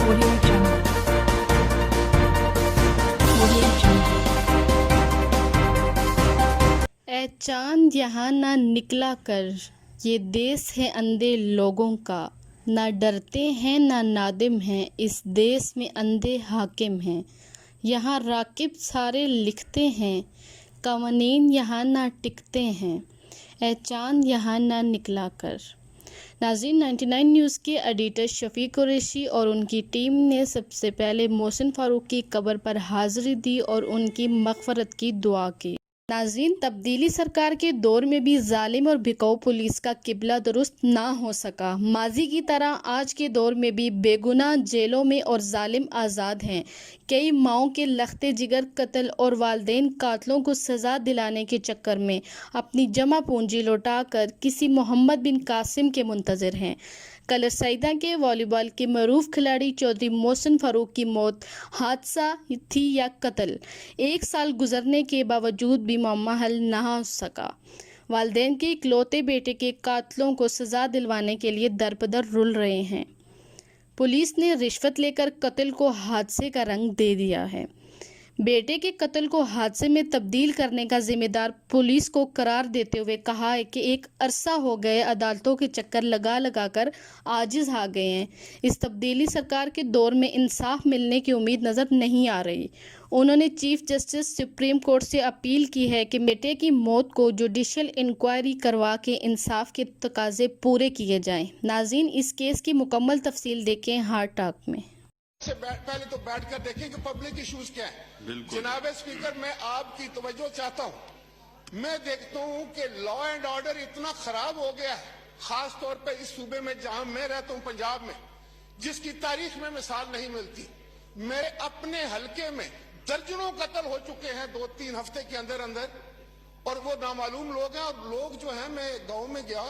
Audio Jungle. Audio Jungle. اے چاند یہاں نہ نکلا کر، یہ دیس ہے اندھے لوگوں کا، نہ ڈرتے ہیں نہ نادم ہیں، اس دیس میں اندھے حاکم ہیں، یہاں راکب سارے لکھتے ہیں، قوانین یہاں نہ ٹکتے ہیں، اے چاند یہاں نہ نکلا کر۔ ناظرین، 99 نیوز کے ایڈیٹر شفیق قریشی اور ان کی ٹیم نے سب سے پہلے محسن فاروق کی قبر پر حاضری دی اور ان کی مغفرت کی دعا کی۔ ناظرین، تبدیلی سرکار کے دور میں بھی ظالم اور بھکاؤ پولیس کا قبلہ درست نہ ہو سکا۔ ماضی کی طرح آج کے دور میں بھی بے گناہ جیلوں میں اور ظالم آزاد ہیں۔ کئی ماؤں کے لختے جگر قتل اور والدین قاتلوں کو سزا دلانے کے چکر میں اپنی جمع پونجی لوٹا کر کسی محمد بن قاسم کے منتظر ہیں۔ کلر سیدہ کے والی بال کے معروف کھلاڑی چودھری محسن فاروق کی موت حادثہ تھی یا قتل؟ 1 سال گزرنے کے باوجود بھی معمہ حل نہ ہو سکا۔ والدین کے اکلوتے بیٹے کے قاتلوں کو سزا دلوانے کے لیے در بدر رل رہے ہیں۔ پولیس نے رشوت لے کر قتل کو حادثے کا رنگ دے دیا ہے۔ بیٹے کے قتل کو حادثے میں تبدیل کرنے کا ذمہ دار پولیس کو قرار دیتے ہوئے کہا ہے کہ ایک عرصہ ہو گئے عدالتوں کے چکر لگا لگا کر عاجز آ گئے ہیں۔ اس تبدیلی سرکار کے دور میں انصاف ملنے کی امید نظر نہیں آ رہی۔ انہوں نے چیف جسٹس سپریم کورٹ سے اپیل کی ہے کہ بیٹے کی موت کو جوڈیشل انکوائری کروا کے انصاف کے تقاضے پورے کیے جائیں۔ ناظرین، اس کیس کی مکمل تفصیل دیکھیں ہارٹ ٹاک میں۔ سے پہلے تو بیٹھ کر دیکھیں کہ پبلک ایشوز کیا ہیں۔ جناب اسپیکر، میں آپ کی توجہ چاہتا ہوں۔ میں دیکھتا ہوں کہ لا اینڈ آرڈر اتنا خراب ہو گیا ہے، خاص طور پہ اس صوبے میں جہاں میں رہتا ہوں، پنجاب میں، جس کی تاریخ میں مثال نہیں ملتی۔ میرے اپنے حلقے میں درجنوں قتل ہو چکے ہیں 2-3 ہفتے کے اندر اندر، اور وہ نامعلوم لوگ ہیں۔ اور لوگ جو ہیں، میں گاؤں میں گیا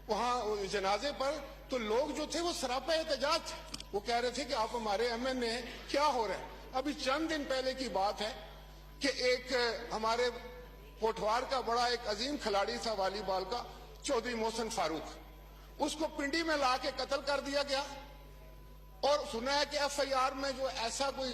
وہاں جنازے پر، تو لوگ جو تھے وہ سراپا احتجاج تھے۔ وہ کہہ رہے تھے کہ آپ ہمارے ایم این اے ہیں، کیا ہو رہا ہے؟ ابھی چند دن پہلے کی بات ہے کہ ایک ہمارے کوٹھوار کا بڑا ایک عظیم کھلاڑی تھا والی بال کا، چودھری محسن فاروق، اس کو پنڈی میں لا کے قتل کر دیا گیا۔ اور سنا ہے کہ ایف آئی آر میں جو ایسا کوئی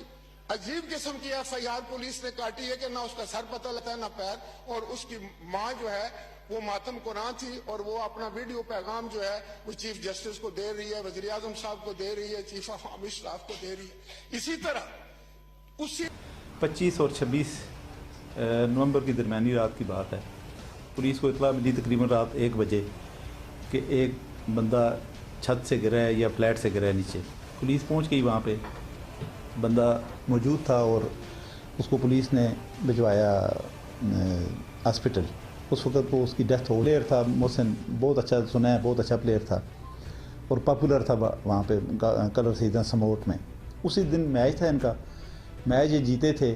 عجیب قسم کی ایف آئی آر پولیس نے کاٹی ہے کہ نہ اس کا سر پتہ لگتا ہے نہ پیر، اور اس کی ماں جو ہے وہ ماتم قرآن تھی، اور وہ اپنا ویڈیو پیغام جو ہے وہ چیف جسٹس کو دے رہی ہے، وزیر اعظم صاحب کو دے رہی ہے، چیف آف آرمی اسٹاف کو دے رہی ہے۔ اسی طرح 25 اور 26 نومبر کی درمیانی رات کی بات ہے۔ پولیس کو اطلاع ملی تقریباً رات 1 بجے کہ ایک بندہ چھت سے گرا ہے یا فلیٹ سے گرا ہے نیچے۔ پولیس پہنچ گئی وہاں پہ، بندہ موجود تھا اور اس کو پولیس نے بھجوایا ہاسپٹل۔ اس وقت وہ اس کی ڈیتھ ہو پلیئر تھا محسن، بہت اچھا سنا ہے، بہت اچھا پلیئر تھا اور پاپولر تھا وہاں پہ کلر سیدہ سموٹ میں۔ اسی دن میچ تھا ان کا، میچ یہ جیتے تھے۔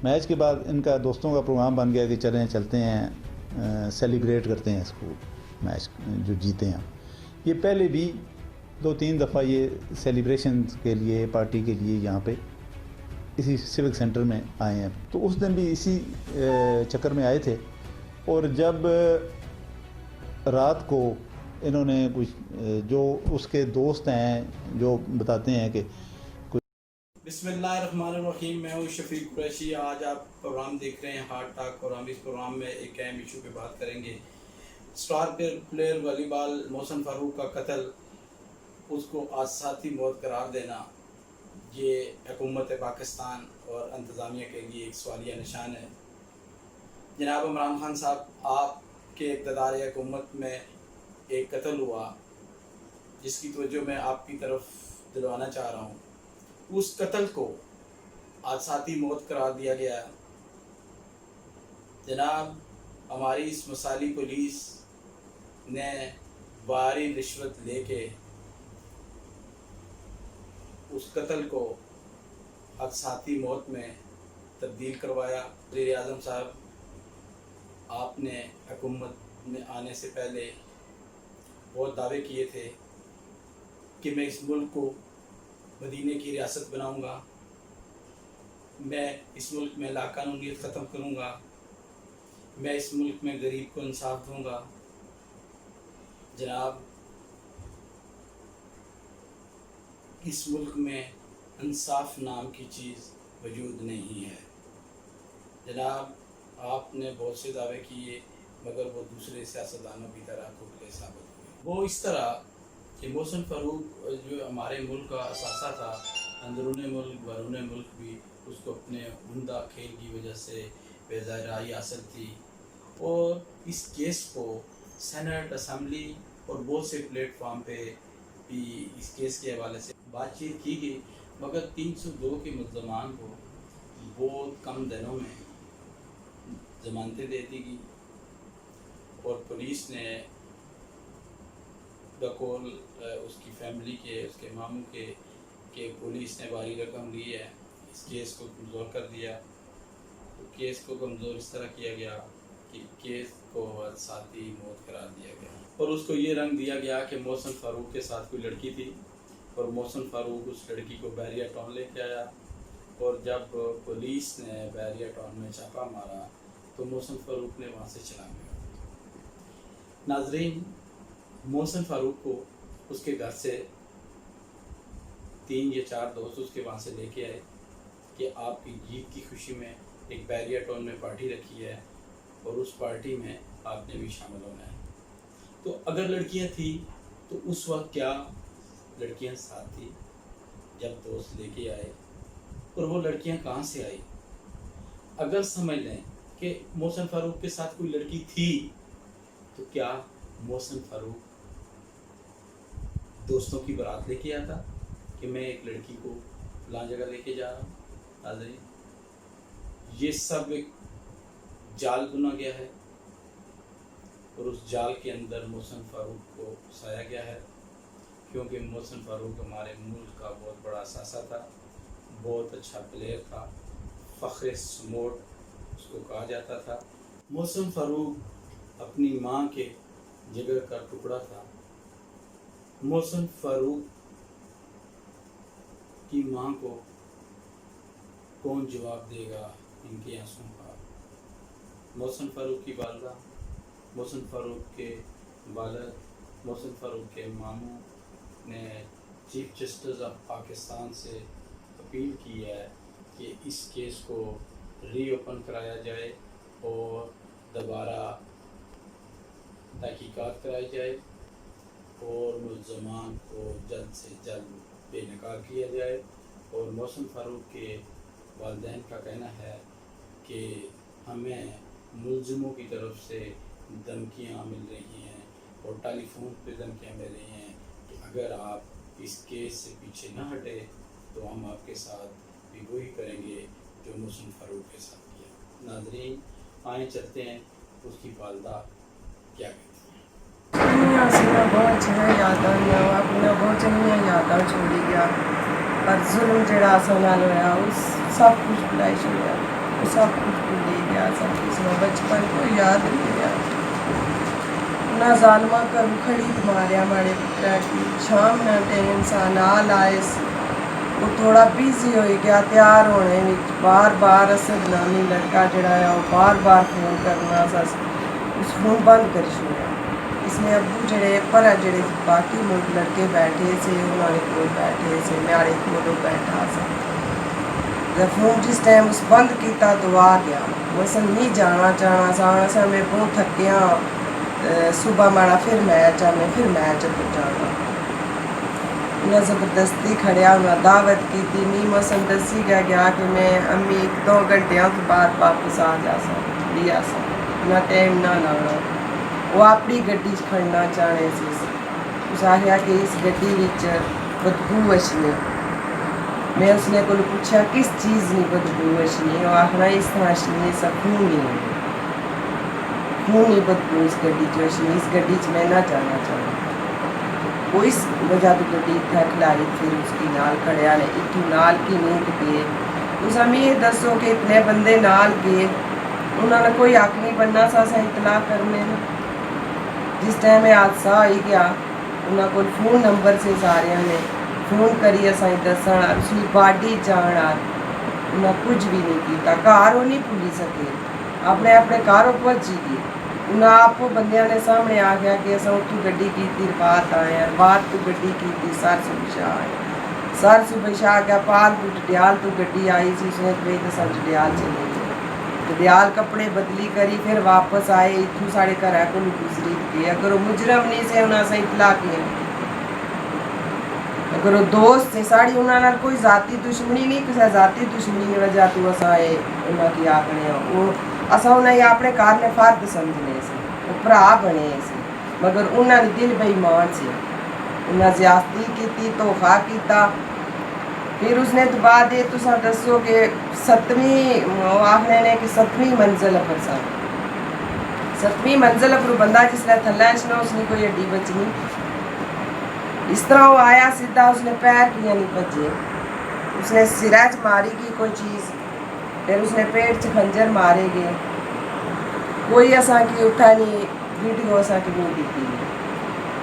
میچ کے بعد ان کا دوستوں کا پروگرام بن گیا کہ چلتے ہیں سیلیبریٹ کرتے ہیں اس کو، میچ جو جیتے ہیں۔ یہ پہلے بھی 2-3 دفعہ یہ سیلیبریشن کے لیے، پارٹی کے لیے یہاں پہ اسی سیوک سینٹر میں آئے ہیں، تو اس دن بھی اسی چکر میں آئے تھے۔ اور جب رات کو انہوں نے کچھ جو اس کے دوست ہیں جو بتاتے ہیں کہ بسم اللہ الرحمن الرحیم، میں ہوں شفیق قریشی۔ آج آپ پروگرام دیکھ رہے ہیں ہارٹ ٹاک، اور ہم اس پروگرام میں ایک اہم ایشو پہ بات کریں گے۔ اسٹار پلیئر والی بال محسن فاروق کا قتل، اس کو حادثاتی موت قرار دینا، یہ حکومت پاکستان اور انتظامیہ کے لیے ایک سوالیہ نشان ہے۔ جناب عمران خان صاحب، آپ کے اقتدار حکومت میں ایک قتل ہوا جس کی توجہ میں آپ کی طرف دلوانا چاہ رہا ہوں۔ اس قتل کو حادثاتی موت قرار دیا گیا۔ جناب، ہماری اس مثالی پولیس نے بھاری رشوت لے کے اس قتل کو حادثاتی موت میں تبدیل کروایا۔ وزیر اعظم صاحب، آپ نے حکومت میں آنے سے پہلے بہت دعوے کیے تھے کہ میں اس ملک کو مدینے کی ریاست بناؤں گا، میں اس ملک میں لاقانونیت ختم کروں گا، میں اس ملک میں غریب کو انصاف دوں گا۔ جناب، اس ملک میں انصاف نام کی چیز وجود نہیں ہے۔ جناب آپ نے بہت سے دعوے کیے مگر وہ دوسرے سیاستدانوں کی طرح کھوکھلے ثابت ہوئے۔ وہ اس طرح کہ محسن فاروق جو ہمارے ملک کا اثاثہ تھا، اندرون ملک بیرون ملک بھی اس کو اپنے عمدہ کھیل کی وجہ سے بے ظاہرائی حاصل تھی، اور اس کیس کو سینٹ، اسمبلی اور بہت سے پلیٹ فارم پہ بھی اس کیس کے حوالے سے بات چیت کی گئی، مگر 302 کے ملزمان کو بہت کم دنوں میں ضمانتیں دے دی گئی، اور پولیس نے بقول اس کی فیملی کے، اس کے ماموں کے کہ پولیس نے بھاری رقم لی ہے، اس کیس کو کمزور کر دیا۔ کیس کو کمزور اس طرح کیا گیا کہ کیس کو حادثاتی موت قرار دیا گیا، اور اس کو یہ رنگ دیا گیا کہ محسن فاروق کے ساتھ کوئی لڑکی تھی، اور محسن فاروق اس لڑکی کو بحریہ ٹاؤن لے کے آیا، اور جب پولیس نے بحریہ ٹاؤن میں چھاپا مارا تو محسن فاروق نے وہاں سے چلا گیا۔ ناظرین، محسن فاروق کو اس کے گھر سے 3 یا 4 دوست اس کے وہاں سے لے کے آئے کہ آپ کی جیت کی خوشی میں ایک بحریہ ٹاؤن میں پارٹی رکھی ہے اور اس پارٹی میں آپ نے بھی شامل ہونا ہے۔ تو اگر لڑکیاں تھیں تو اس وقت کیا لڑکیاں ساتھ تھیں جب دوست لے کے آئے، اور وہ لڑکیاں کہاں سے آئی؟ اگر سمجھ لیں کہ محسن فاروق کے ساتھ کوئی لڑکی تھی تو کیا محسن فاروق دوستوں کی بارات لے کے آتا کہ میں ایک لڑکی کو فلاں جگہ لے کے جا رہا ہوں؟ ناظرین، یہ سب ایک جال بنا گیا ہے، اور اس جال کے اندر محسن فاروق کو پھنسایا گیا ہے، کیونکہ محسن فاروق ہمارے ملک کا بہت بڑا اثاثہ تھا، بہت اچھا پلیئر تھا، فخر سموٹ اس کو کہا جاتا تھا۔ محسن فاروق اپنی ماں کے جگر کا ٹکڑا تھا۔ محسن فاروق کی ماں کو کون جواب دے گا ان کے آنسوں کا؟ محسن فاروق کی والدہ، محسن فاروق کے والد، محسن فاروق کے ماموں نے چیف جسٹس آف پاکستان سے اپیل کی ہے کہ اس کیس کو ری اوپن کرایا جائے اور دوبارہ تحقیقات کرائی جائے اور ملزمان کو جلد سے جلد بے نقاب کیا جائے۔ اور محسن فاروق کے والدین کا کہنا ہے کہ ہمیں ملزموں کی طرف سے دھمکیاں مل رہی ہیں اور ٹیلی فون پہ دھمکیاں مل رہی ہیں کہ اگر آپ اس کیس سے پیچھے نہ ہٹے تو ہم آپ کے ساتھ بھی وہی کریں گے جو محسن فاروق کے ساتھ کیا۔ ناظرین، آئیں چلتے ہیں اس کی والدہ کیا کہتی ہیں۔ سنا بہت چڑھا یادا اپنا بہت چنگیاں یادا چھوڑی گیا، پر ظلم جڑا سا نال ہویا اس سب کچھ بھلائی چھوڑیا، وہ سب کچھ بھول ہی گیا، سب کچھ بچپن کو یاد نہیں گیا۔ نہ ظالمہ کرو کھڑی ماریا ماڑے پترا کی شام نہ ٹائم انسان آل آئس، وہ تھوڑا بیزی ہوئی گیا تیار ہونے وچ، بار بار اسد نامی لڑکا جڑا ہے وہ بار بار فون کرنا سا، اس فون بند کر چھوڑیا۔ اس نے ابو جڑے پر جڑے باقی ملک لڑکے بیٹھے سے انہوں نے کوئی بیٹھے سے میارے کولو بیٹھا سا، جب فون جس ٹائم اس بند کیتا تو آ گیا، وہ نہیں جانا چاہنا سا میں بہت تھکیا، صبح مارا پھر میچ آ، میں پھر میچ پر جانا۔ انہیں زبردستی کھڑیا، انہیں دعوت کی تھی، نہیں مسن دسی گیا کہ میں امی 2 گھنٹیاں تو بعد واپس آ جا سا لیا سا، نہ ٹائم نہ لانا۔ وہ اپنی گڈی کھڑنا چاہنے سی، اس آخیا کہ اس گڈی وچ بدبو اچھنی۔ میں اس نے کو پوچھا کس چیز نہیں بدبو اچھنی، وہ آخنا اس طرح اچھنی سا خون نہیں، خون نہیں بدبو اس گڈی چ اچھنی، اس گڈی چ میں نہ جانا چاہوں۔ وہ اس وجہ تو گڈی اتنا کھلائی، پھر اس کی نال کھڑیا نے اتو نال کی نیند گئے۔ اس ہمیں یہ دسو کہ اتنے بندے نال گئے، انہوں نے کوئی حق نہیں بننا سا اطلاع کرنے میں۔ جس ٹائم حادثہ ہوئی گیا انہوں کو فون نمبر سے سارے نے فون کری اساں دسن، اس کی باڈی جان انہیں کچھ بھی نہیں کیتا، گھر وہ نہیں بھولی سکے، اپنے گھروں پہنچی گئی۔ انہیں آپ بندیاں نے سامنے آ گیا کہ اصل اتو گڈی کی رات آئے ہیں، رات تو گڈی کی سر سمجھا آئے، سر صبح شاہ گیا پال کو ڈڈیال تو گڈی آئی سی، اس نے بھائی تو سر ڈڈیال چلے گئے، ڈڈیال کپڑے بدلی کری پھر واپس آئے اتوں سارے گھر کو گزری گئے. اگر وہ مجرم نہیں سے انہیں اصل اطلاع کیا، اگر وہ دوست سے ساڑی انہوں نے کوئی ذاتی دشمنی نہیں، کسی ذاتی دشمنی کی وجہ تو اصا انہوں کی آخنے وہ اصا انہیں اپنے گھر میں فرد سمجھنے سے، وہ برا بنے سے، مگر انہوں نے دل بےایمان سے انہیں زیادتی کی، دھوکھا کیتا. پھر اس نے تو بعد یہ تساں دسو کہ 7ویں آخنے نے کہ 7ویں منزل پر سا 7ویں منزل پر بندہ جس نے تھلے اچھنا اس نے کوئی ہڈی بچنی. اس طرح وہ آیا سیدھا، اس نے پیر کیا نہیں بجے، اس نے سرہ چ ماری گی کوئی چیز، پھر اس نے پیٹ چ خنجر مارے گئے. کوئی اساں کی اٹھا نہیں، ویڈیو اساں کی نہیں دیتی.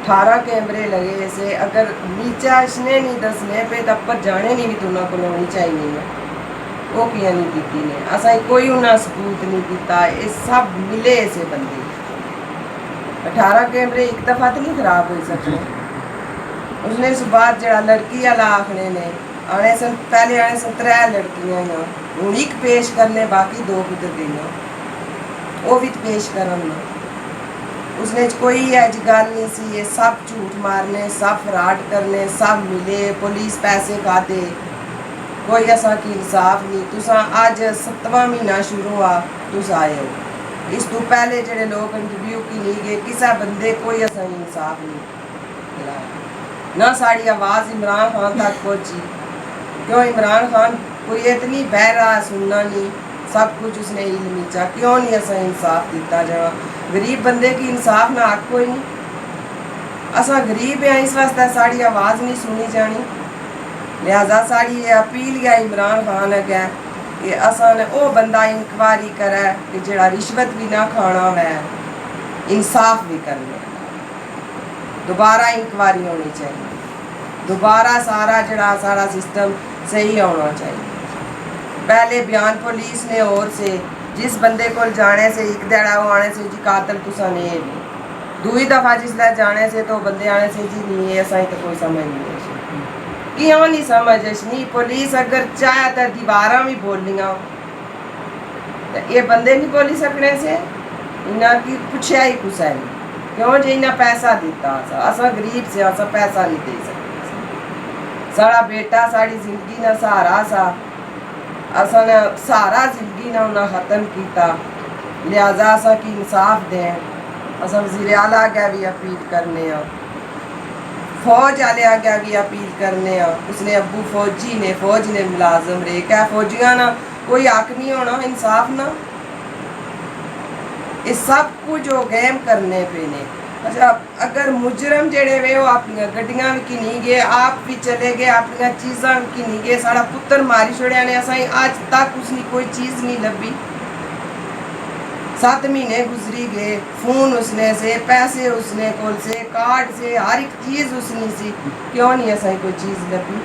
18 کیمرے لگے سے، اگر نیچے اشنے نہیں دسنے پہ تب پر جانے نہیں بھی تنہا کو ہونی چاہیے نا، وہ کیا نہیں دیتی نے. اساں کوئی انہاں ثبوت نہیں دیتا، یہ سب ملے سے بندے. 18 کیمرے ایک دفعہ تو نہیں خراب ہوئی سکتے. اس نے اس بعد جڑا لڑکی والا آخنے نے آنے سن، پہلے آنے سن 3 لڑکیاں ہیں، ہوں ایک پیش کرنے باقی 2 کدھر گئی، وہ بھی پیش کرنا. اس نے کوئی ایج گل نہیں سی، یہ سب جھوٹ مارنے، سب فراڈ کرنے، سب ملے، پولیس پیسے کھاتے، کوئی ایسا کی انصاف نہیں. تساں اج 7واں مہینہ شروع ہوا تس آئے ہو، اس تو پہلے جڑے لوگ انٹرویو کی نہیں گئے کسا بندے کوئی ایسا انصاف نہیں نہ ساری آواز عمران خان تک پہنچی. کیوں عمران خان کوئی اتنی بہرا سننا نہیں، سب کچھ اس نے علم چاہ، کیوں نہیں ایسا انصاف دیتا جا. غریب بندے کی انصاف نہ حق کوئی نہیں. اساں غریب ہیں، اس واسطے ساری آواز نہیں سنی جانی. لہذا ساری یہ اپیل ہے عمران خان اگے کہ اساں نے وہ بندہ انکوائری کرے کہ جڑا رشوت بھی نہ کھانا ہے، انصاف بھی کرنے. دوبارہ انکوائری ہونی چاہیے، دوبارہ سارا جڑا سارا سسٹم صحیح ہونا چاہیے. پہلے بیان پولیس نے اور سے جس بندے کو جانے سے ایک دیڑا وہ آنے سے جی قاتل تسا نے بھی، دوئی دفعہ جس لئے جانے سے تو بندے آنے سے جی نہیں ہے ایسا ہی تو کوئی سمجھ نہیں ہے. کیوں نہیں سمجھ نہیں؟ پولیس اگر چاہے تو دیواراں بھی بولیاں، یہ بندے نہیں بولی سکنے سے، انہاں کی پوچھا ہی کچھ ہے نہیں. کیوں جی انہاں پیسہ دیتا اساں غریب سے، اساں پیسہ نہیں دے سکتے. سارا بیٹا ساری زندگی نہ سہارا سا، اساں نے سارا زندگی نہ انہاں ختم کیتا. لہذا اساں کی انصاف دیں. اساں وزیر اعلیٰ اگے بھی اپیل کرنے ہاں، فوج والے اگے بھی اپیل کرنے ہاں. اس نے ابو فوجی نے، فوج نے ملازم رہے، کہ فوجیاں نہ کوئی حق نہیں ہونا انصاف نہ. یہ سب کچھ جو گیم کرنے پہ نے. اچھا اگر مجرم جڑے وے وہ اپنی گڈیاں بھی کی نہیں گئے، آپ بھی چلے گئے، اپنی چیزاں بھی کی نہیں گئے، سارا پتر ماری چھوڑیا نے، اساں آج تک اس نے کوئی چیز نہیں لبھی. 7 مہینے گزری گئے، فون اس نے سے، پیسے اس نے کول سے، کارڈ سے، ہر ایک چیز اس نے سی. کیوں نہیں اساں کوئی چیز لبھی؟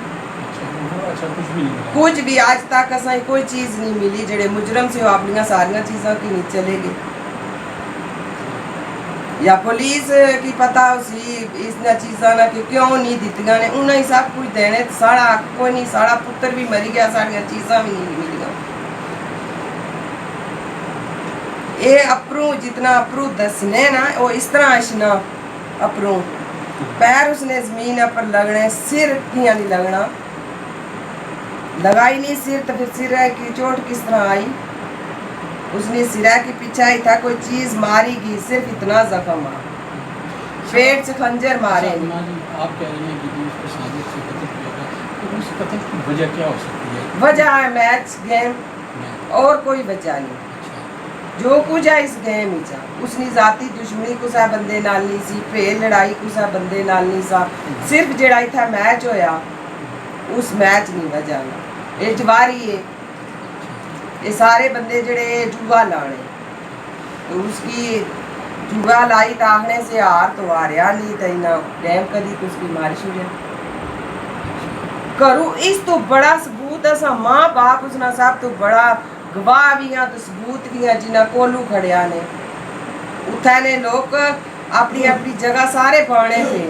کچھ بھی آج تک اساں کوئی چیز نہیں ملی. جڑے مجرم سے وہ اپنی ساریاں چیزاں کی نہیں چلے گئے. یا پولیس کی پتہ اسی اس نے چیزاں نہ کیوں نہیں دیتیاں نے، انہیں ہی سب کچھ دینے، ساڑا حق کوئی نہیں، ساڑا پتر بھی مری گیا، ساڑیاں چیزاں بھی نہیں ملیاں. یہ اپروں جتنا اپروں دسنے نا وہ اس طرح اشنا اپروں پیر اس نے زمین پر لگنے، سر کیاں نہیں لگنا، لگائی نہیں سر تو پھر سر کی چوٹ کس طرح آئی؟ اس نے سرہ کی پیچھے ہی تھا کوئی چیز ماری گی، صرف اتنا زخم آ، پیٹ سے خنجر مارے. آپ کہہ رہے ہیں کہ اس کو سازش سے قتل کیا گیا، تو اس قتل کی وجہ کیا ہو سکتی ہے؟ وجہ ہے میچ گیم، اور کوئی وجہ نہیں. جو کچھ ہے اس گیم ہی چاہ، اس نے ذاتی دشمنی کسا بندے نال نہیں سی، پھیل لڑائی کسا بندے نال نہیں سا، صرف جڑا تھا میچ ہویا اس میچ نہیں وجہ نہ. یہ جواری ہے، یہ سارے بندے جڑے جوا لانے، تو اس کی جوا لائی تاخنے سے ہار تو ہاریا نہیں تو انہاں ڈیم کدی کچھ کی ماری چھوڑیا. کرو اس تو بڑا ثبوت ہے، ماں باپ اس نے سب تو بڑا گواہ بھی ہیں تو ثبوت بھی ہیں جنہاں کولو کھڑیا نے. اتھے نے لوگ اپنی اپنی جگہ سارے پانے تھے،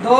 2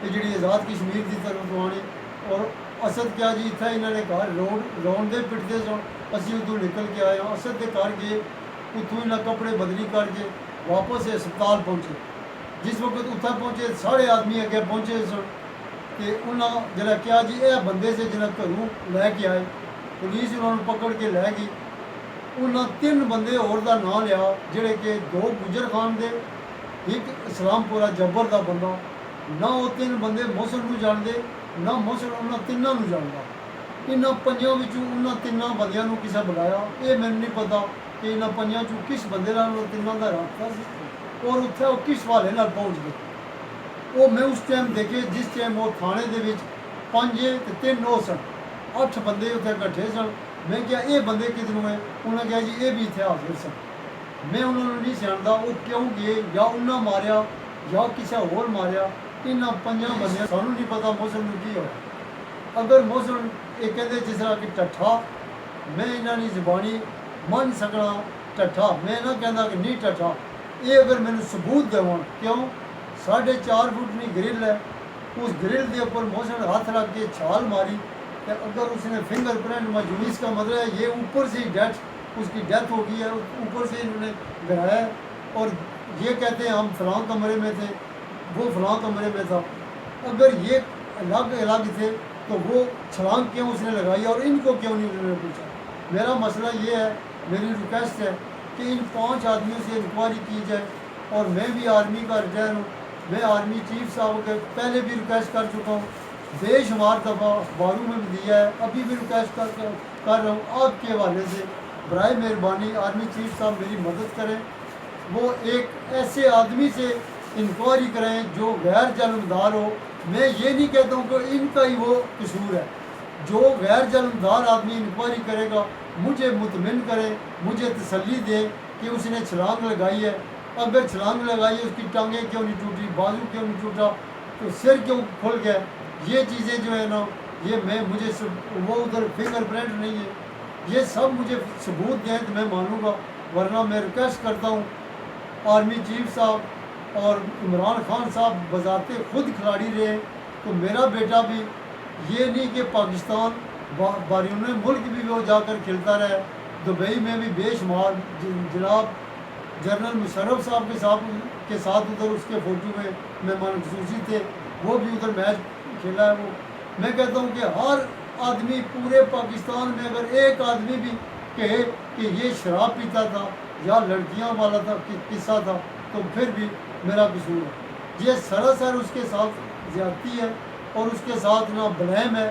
کہ جڑی آزاد کشمیر کی طرف تو آنی اور اسد کیا جی اتنا انہوں نے گھر روڈ دے پٹتے سن اسی ادھر نکل کے آئے ہاں اسد کے گھر گئے اتوں انہیں کپڑے بدلی کر کے واپس ہسپتال پہنچے جس وقت اتنا پہنچے سارے آدمی اگے پہنچے سن کہ انہوں جڑا کیا جی یہ بندے سے جنہیں گھروں لے کے آئے پولیس انہوں نے پکڑ کے لے گئی انہوں 3 بندے اور دا نام لیا جڑے کہ 2 گجر خان دے ایک اسلام پورا جبر دا بندہ نہ وہ 3 بندے محسن کو جانتے نہ محسن انہوں 3 کو جانتا انہوں 5 انہوں 3 بندیاں کسے بلایا یہ میں نہیں پتا کہ انہوں 5 کس بندے نال 3 کا رابطہ سی اور اتنے وہ کس حوالے نال پہنچ گئے وہ میں اس ٹائم دیکھے جس ٹائم وہ تھانے دے وچ 5 تے 3 سن 8 بندے اتنے کٹھے سن میں کیا یہ بندے کدھروں ہیں انہوں نے کہا جی یہ بھی اتنے حاضر سن میں انہوں نے نہیں جانتا وہ کیوں گئے یا انہوں ماریا یا کسی اور ماریا انہوں 5 بندے سانوں نہیں پتا محسن نے کی ہوا اگر محسن یہ کہتے جس طرح کہ ٹٹھا میں انہوں نے زبانی من سکنا ٹٹھا میں نہ کہنا کہ نہیں ٹٹھا یہ اگر میں نے ثبوت دیوان کیوں 4.5 فٹ نہیں گرل ہے اس گرل کے اوپر محسن ہاتھ رکھ کے چھال ماری کہ اگر اس نے فنگر پرنٹ موجود اس کا مطلب ہے یہ اوپر سے ہی اس کی ڈیتھ ہو گئی ہے اوپر سے انہوں نے گرایا اور یہ کہتے ہیں ہم فلاں کمرے میں تھے وہ فلاں کمرے میں تھا اگر یہ الگ تھے تو وہ چھلانگ کیوں اس نے لگائی اور ان کو کیوں نہیں انہوں نے پوچھا میرا مسئلہ یہ ہے میری ریکویسٹ ہے کہ ان 5 آدمیوں سے انکوائری کی جائے اور میں بھی آرمی کا ریٹائر ہوں میں آرمی چیف صاحب کے پہلے بھی ریکویسٹ کر چکا ہوں بے شمار دفعہ اخباروں میں بھی دیا ہے ابھی بھی ریکویسٹ کر رہا ہوں آپ کے حوالے سے برائے مہربانی آرمی چیف صاحب میری مدد کریں وہ ایک ایسے آدمی سے انکوائری کریں جو غیر جانبدار ہو میں یہ نہیں کہتا ہوں کہ ان کا ہی وہ قصور ہے جو غیر جانبدار آدمی انکوائری کرے گا مجھے مطمئن کرے مجھے تسلی دے کہ اس نے چھلانگ لگائی ہے اگر چھلانگ لگائی ہے اس کی ٹانگیں کیوں نہیں ٹوٹی بازو کیوں نہیں ٹوٹا تو سر کیوں کھل گیا یہ چیزیں جو ہے نا یہ مجھے وہ ادھر فنگر پرنٹ نہیں ہے یہ سب مجھے ثبوت دیں تو میں مانوں گا ورنہ میں ریکویسٹ کرتا ہوں آرمی چیف صاحب اور عمران خان صاحب بذات خود کھلاڑی رہے تو میرا بیٹا بھی یہ نہیں کہ پاکستان بیرون ملک بھی وہ جا کر کھیلتا رہے دبئی میں بھی بے شمار جناب جنرل مشرف صاحب کے ساتھ ادھر اس کے فوٹو میں مہمان خصوصی تھے وہ بھی ادھر میچ کھیلا ہے وہ میں کہتا ہوں کہ ہر آدمی پورے پاکستان میں اگر ایک آدمی بھی کہے کہ یہ شراب پیتا تھا یا لڑکیاں والا تھا قصہ تھا تو پھر بھی میرا قصور ہے یہ سراسر اس کے ساتھ زیادتی ہے اور اس کے ساتھ نہ بلیم ہے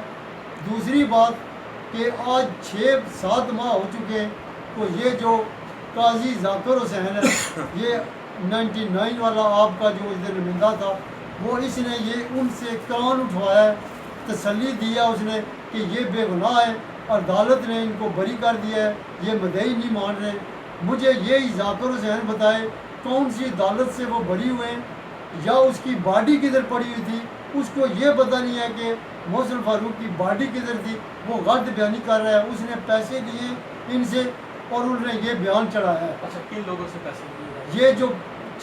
دوسری بات کہ آج 6-7 ماہ ہو چکے تو یہ جو قاضی ذاکر حسین ہے یہ 99 والا آپ کا جو ادھر نمائندہ تھا وہ اس نے یہ ان سے کان اٹھوایا ہے تسلی دیا اس نے کہ یہ بے گناہ ہے عدالت نے ان کو بری کر دیا ہے یہ مدعی نہیں مان رہے مجھے یہ ذاکر حسین بتائے کون سی عدالت سے وہ بری ہوئے یا اس کی باڈی کدھر پڑی ہوئی تھی اس کو یہ پتہ نہیں ہے کہ محسن فاروق کی باڈی کدھر تھی وہ غلط بیانی کر رہا ہے اس نے پیسے لیے ان سے اور انہوں نے یہ بیان چڑھایا ہے اچھا کن لوگوں سے پیسے لیے یہ جو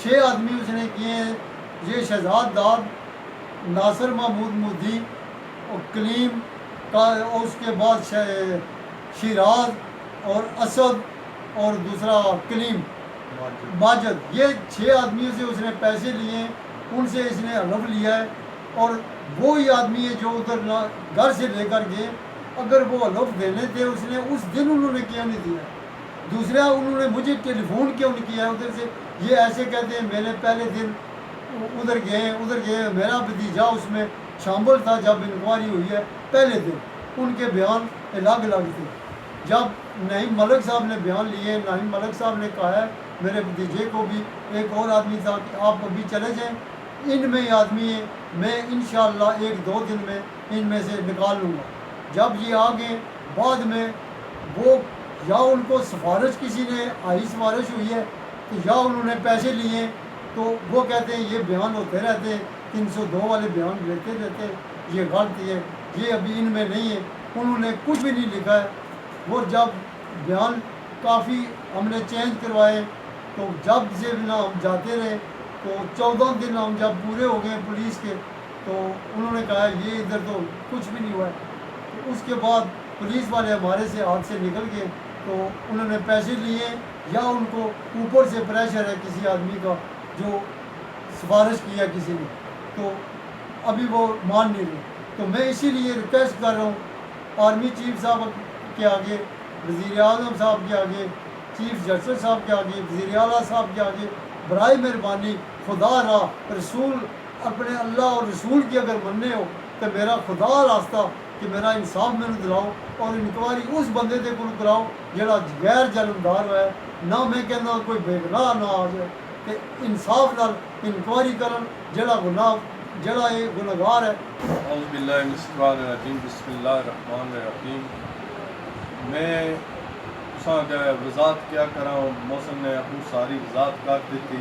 6 آدمی اس نے کیے ہیں یہ شہزاد داد ناصر محمود مودی اور کلیم کا اور اس کے بعد شیراز اور اسد اور دوسرا کلیم ماجد یہ 6 آدمیوں سے اس نے پیسے لیے ہیں ان سے اس نے حلف لیا ہے اور وہی آدمی ہے جو ادھر گھر سے لے کر گئے اگر وہ حلف دینے تھے اس نے اس دن انہوں نے کیوں نہیں دیا دوسرا انہوں نے مجھے ٹیلی فون کیوں نہیں کیا ادھر سے یہ ایسے کہتے ہیں میں نے پہلے دن ادھر گئے میرا بھتیجا اس میں شامل تھا جب انکوائری ہوئی ہے پہلے دن ان کے بیان الگ الگ تھے جب نعیم ملک صاحب نے بیان لیے نعیم ملک صاحب نے کہا ہے میرے بھتیجے کو بھی ایک اور آدمی تھا کہ آپ ابھی چلے جائیں ان میں آدمی ہیں میں انشاءاللہ 1-2 دن میں ان میں سے نکال لوں گا جب یہ آگے بعد میں وہ یا ان کو سفارش کسی نے آئی سفارش ہوئی ہے تو یا انہوں نے پیسے لیے تو وہ کہتے ہیں یہ بیان ہوتے رہتے ہیں 302 والے بیان لیتے رہتے یہ غلط ہے یہ ابھی ان میں نہیں ہے انہوں نے کچھ بھی نہیں لکھا ہے وہ جب بیان کافی ہم نے چینج کروائے تو جب سے نہ ہم جاتے رہے تو 14 دن ہم جب پورے ہو گئے پولیس کے تو انہوں نے کہا یہ ادھر تو کچھ بھی نہیں ہوا ہے. تو اس کے بعد پولیس والے ہمارے سے ہاتھ سے نکل گئے. تو انہوں نے پیسے لیے یا ان کو اوپر سے پریشر ہے کسی آدمی کا جو سفارش کیا کسی نے, تو ابھی وہ مان نہیں رہے. تو میں اسی لیے ریکویسٹ کر رہا ہوں آرمی چیف صاحب کے آگے, وزیر اعظم صاحب کے آگے, چیف جسٹس صاحب کے آگے, وزیر اعلیٰ صاحب کے آگے, برائے مہربانی خدا را رسول اپنے اللہ اور رسول کی اگر مننے ہو تو میرا خدا راستہ کہ میرا انصاف مینوں دلاؤ اور انکوائری اس بندے دے کول کراؤ جڑا غیر جرمدار ہے. نہ میں کہنا کوئی بے گناہ نہ آ جائے کہ انصاف نال انکوائری کرن جڑا یہ گنہگار ہے. اعوذ باللہ من الشیطان الرجیم, بسم اللہ الرحمن الرحیم. میں وضاحت کیا کرا, محسن نے اپنی ساری وضاحت کر دیتی.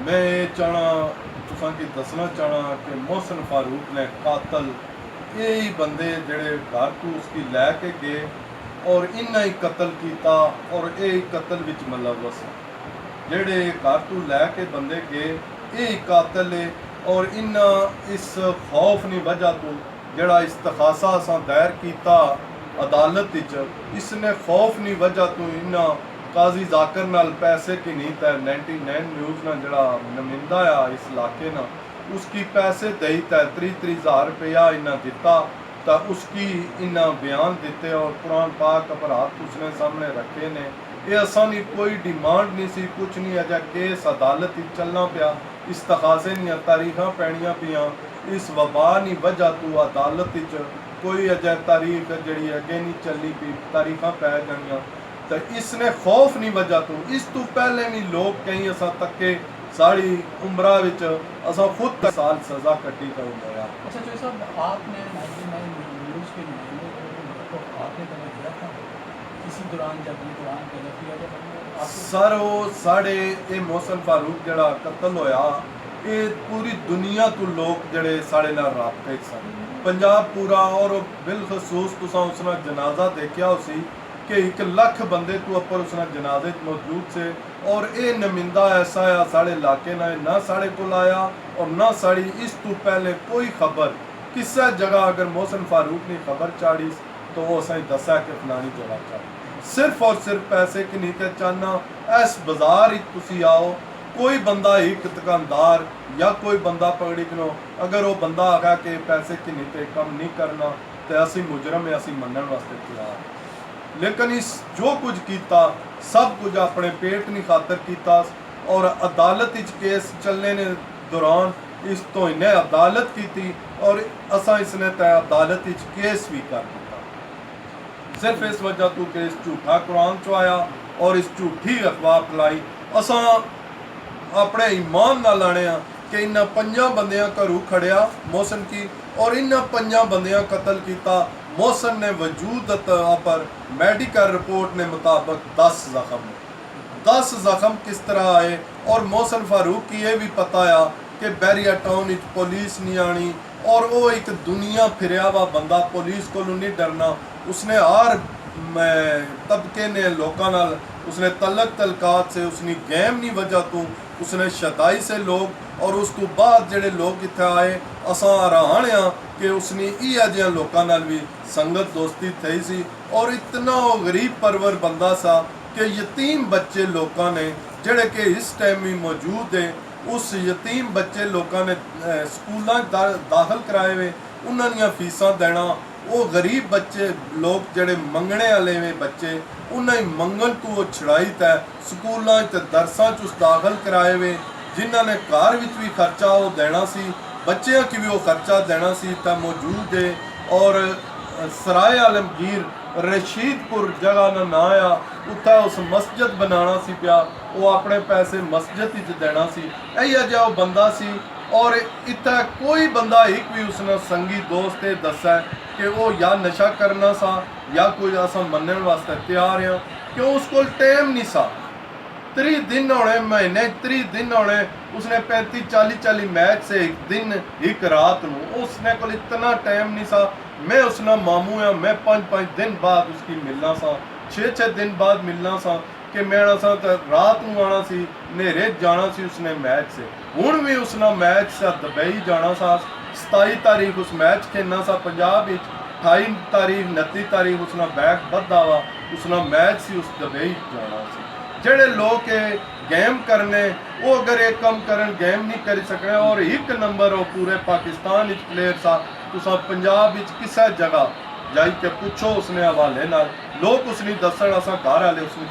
میں یہ چاہنا کی دسنا چاہنا کہ محسن فاروق نے قاتل یہی بندے جڑے گھر تو اس کی لے کے گئے اور انہاں ہی قتل کیتا اور یہی قتل وچ ملوث ہے. جڑے گھر تو لے کے بندے گئے یہی قاتل ہے اور انہاں اس خوف نہیں وجہ تو جڑا استخاصہ اساں دائر کیتا عدالت وچ, اس نے خوف نہیں وجہ تو انہاں قاضی ذاکر نال پیسے کی نہیں تے 99 نیوز نہ جڑا نمائندہ آ اس علاقے نا اس کی پیسے دئی تے 30,000 روپیہ انہاں دیتا تا اس کی انہاں بیان دیتے اور قرآن پاک اپرات اس نے سامنے رکھے نے. یہ آسانی کوئی ڈیمانڈ نہیں سی, کچھ نہیں اجا کیس عدالت چلنا پیا, استخاصے نہیں تاریخاں پینیاں پیاں, اس وبا نہیں وجہ تو عدالت کوئی اجا تاریخ جڑی اگے نہیں چلی پی, تاریخاں پی جانیاں. تو اس نے خوف نہیں وجہ تو اس تو پہلے بھی لوگ کہیں اساں تکے ساڑی عمرہ وچ اساں خود سال سزا کٹی کر ہویا. اچھا جو صاحب آپ نے 99 نیوز کے نمائندے کو آپ نے کبھی دیا تھا کسی دوران جب یہ دوران غلط کیا جب سر وہ ساڑے یہ محسن فاروق جڑا قتل ہویا یہ پوری دنیا تو لوگ جڑے ساڑے نال رابطے سن, پنجاب پورا اور بالخصوص تساں اس نے جنازہ دیکھیا ہو سی کہ 1 لاکھ بندے تو اپر اس نے جنازے موجود سے. اور اے نمائندہ ایسا ہے ساڑے علاقے نہ ساڑے کو آیا اور نہ ساڑی اس تو پہلے کوئی خبر کسے جگہ اگر محسن فاروق نے خبر چاڑی تو وہ اسیں دسا کہ فلانی جگہ چاڑی. صرف اور صرف پیسے کی نہیں تے چاہنا ایس بازار ہی تسی آؤ کوئی بندہ ایک دکاندار یا کوئی بندہ پکڑی کنو اگر وہ بندہ آگا کہ پیسے کی نہیں تے کم نہیں کرنا تو اسی مجرم ہے اسی منن واسطے تیار. لیکن اس جو کچھ کیتا سب کچھ اپنے پیٹ نہیں خاطر کیتا اور عدالت کیس چلنے نے دوران اس تو انہیں عدالت کی تھی اور اساں اس نے تے عدالت کیس بھی کر دیتا صرف اس وجہ تو کہ اس جھوٹا قرآن چو آیا اور اس جھوٹی افواہ پھیلائی. اساں اپنے ایمان نہ لانے ہاں کہ انہاں 5 بندیاں کا روح کھڑیا محسن کی اور انہاں 5 بندیاں قتل کیتا. محسن نے وجود پر میڈیکل رپورٹ نے مطابق 10 زخم 10 زخم کس طرح آئے اور محسن فاروق کی یہ بھی پتہ ہے کہ بیریا ٹاؤن پولیس نہیں آنی اور وہ ایک دنیا پھریا ہوا بندہ پولیس کو نہیں ڈرنا. اس نے ہر طبقے نے لوکاں نال اس نے تلقات سے اس نے گیم نہیں وجہ تو اس نے شدائی سے لوگ اور اس تو بعد جڑے لوگ اتنے آئے اساں آرانے ہاں کہ اس نے ای اجیاں لوکاں نال بھی سنگت دوستی تھی سی اور اتنا غریب پرور بندہ سا کہ یتیم بچے لوکاں نے جڑے کہ اس ٹائم بھی موجود ہیں اس یتیم بچے لوکاں نے سکولاں داخل کرائے ہوئے انہاں دیاں فیساں دینا وہ غریب بچے لوگ جڑے منگنے والے میں بچے انہیں منگن تو وہ چھڑائی تے سکولاں تے درساں چ داخل کرائے ہوئے جنہاں نے گھر وچ بھی خرچہ وہ دینا سی بچیاں کی بھی وہ خرچہ دینا سی تے موجود ہے. اور سرائے عالمگیر رشید پور جگہ نہ آیا اتھا اس مسجد بنانا سی پیا وہ اپنے پیسے مسجد ہی دینا سی. ایہ جا وہ بندہ سی اور اتھا کوئی بندہ ایک بھی اس نے سنگی دوست دسا ہے کہ وہ یا نشہ کرنا سا یا کوئی ایسا منن واسطے تیار ہیں کیوں اس کو ٹائم نہیں سا. 3 دن ہونے مہینے 3 دن ہونے اس نے 35-40 میچ سے ایک دن ایک رات نو اس نے کو اتنا ٹائم نہیں سا. میں اس نے ماموں ہاں میں 5 دن بعد اس کی ملنا سا 6 دن بعد ملنا سا کہ میں سا رات نو آنا سی نیرے جانا سی اس نے میچ سے. ہوں بھی اس نے میچ سے دبئی جانا سا 27 ਤਾਰੀਖ ਉਸ ਮੈਚ ਖੇਡਣਾ ਸਾ ਪੰਜਾਬ ਵਿੱਚ, 28 ਤਾਰੀਖ 29 ਤਾਰੀਖ ਉਸ ਨਾਲ ਬੈਕ ਵੱਧਦਾ ਵਾ, ਉਸ ਨਾਲ ਮੈਚ ਸੀ, ਉਸ ਦੁਬਈ ਜਾਣਾ ਸੀ। ਜਿਹੜੇ ਲੋਕ ਇਹ ਗੇਮ ਕਰਨੇ ਉਹ ਅਗਰ ਇਹ ਕੰਮ ਕਰਨ ਗੇਮ ਨਹੀਂ ਕਰ ਸਕਣੇ, ਔਰ ਇੱਕ ਨੰਬਰ ਉਹ ਪੂਰੇ ਪਾਕਿਸਤਾਨ ਵਿੱਚ ਪਲੇਅਰ ਸਾ, ਤੁਸੀਂ ਪੰਜਾਬ ਵਿੱਚ ਕਿਸੇ ਜਗ੍ਹਾ ਜਾਈ ਕੇ ਪੁੱਛੋ ਉਸਨੇ ਹਵਾਲੇ ਨਾਲ, ਲੋਕ ਉਸ ਨਹੀਂ ਦੱਸਣ, ਅਸਾਂ ਘਰ ਵਾਲੇ ਉਸ ਦੀ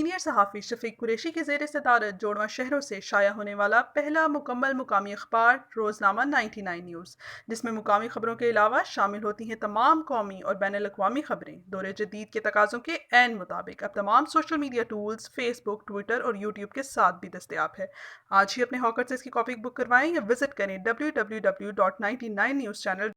سینئر صحافی شفیق قریشی کی زیر صدارت جوڑواں شہروں سے شائع ہونے والا پہلا مکمل مقامی اخبار روزنامہ 99 نیوز، جس میں مقامی خبروں کے علاوہ شامل ہوتی ہیں تمام قومی اور بین الاقوامی خبریں، دور جدید کے تقاضوں کے عین مطابق اب تمام سوشل میڈیا ٹولز فیس بک، ٹویٹر اور یوٹیوب کے ساتھ بھی دستیاب ہے۔ آج ہی اپنے ہاکر سے اس کی کاپی بک کروائیں یا وزٹ کریں www.99news channel